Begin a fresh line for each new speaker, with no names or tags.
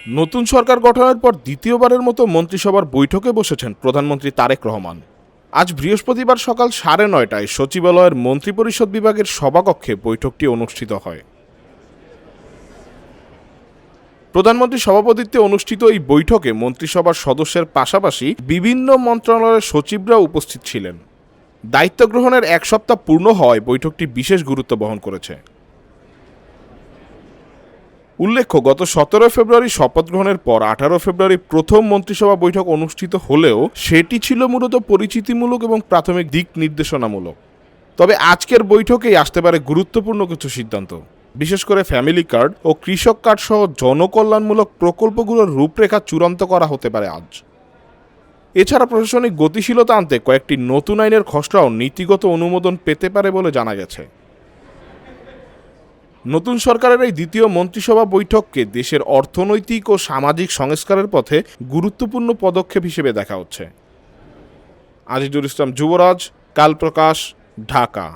নতুন সরকার গঠনের পর দ্বিতীয়বারের মতো মন্ত্রিসভার বৈঠকে বসেছেন প্রধানমন্ত্রী তারেক রহমান। আজ বৃহস্পতিবার সকাল 9:30টায় সচিবালয়ের মন্ত্রিপরিষদ বিভাগের সভাকক্ষে বৈঠকটি অনুষ্ঠিত হয়। প্রধানমন্ত্রীর সভাপতিত্বে অনুষ্ঠিত এই বৈঠকে মন্ত্রিসভার সদস্যের পাশাপাশি বিভিন্ন মন্ত্রণালয়ের সচিবরা উপস্থিত ছিলেন। দায়িত্ব গ্রহণের এক সপ্তাহ পূর্ণ হওয়ায় বৈঠকটি বিশেষ গুরুত্ব বহন করেছে। উল্লেখ্য, গত 17 ফেব্রুয়ারি শপথ গ্রহণের পর 18 ফেব্রুয়ারি প্রথম মন্ত্রিসভা বৈঠক অনুষ্ঠিত হলেও সেটি ছিল মূলত পরিচিতিমূলক এবং প্রাথমিক দিক নির্দেশনামূলক। তবে আজকের বৈঠকেই আসতে পারে গুরুত্বপূর্ণ কিছু সিদ্ধান্ত, বিশেষ করে ফ্যামিলি কার্ড ও কৃষক কার্ড সহ জনকল্যাণমূলক প্রকল্পগুলোর রূপরেখা চূড়ান্ত করা হতে পারে আজ। এছাড়া প্রশাসনিক গতিশীলতা আনতে কয়েকটি নতুন আইনের খসড়াও নীতিগত অনুমোদন পেতে পারে বলে জানা গেছে। নতুন সরকারের এই দ্বিতীয় মন্ত্রিসভা বৈঠককে দেশের অর্থনৈতিক ও সামাজিক সংস্কারের পথে গুরুত্বপূর্ণ পদক্ষেপ হিসেবে দেখা হচ্ছে। আজিজুল ইসলাম, যুবরাজ, কাল প্রকাশ, ঢাকা।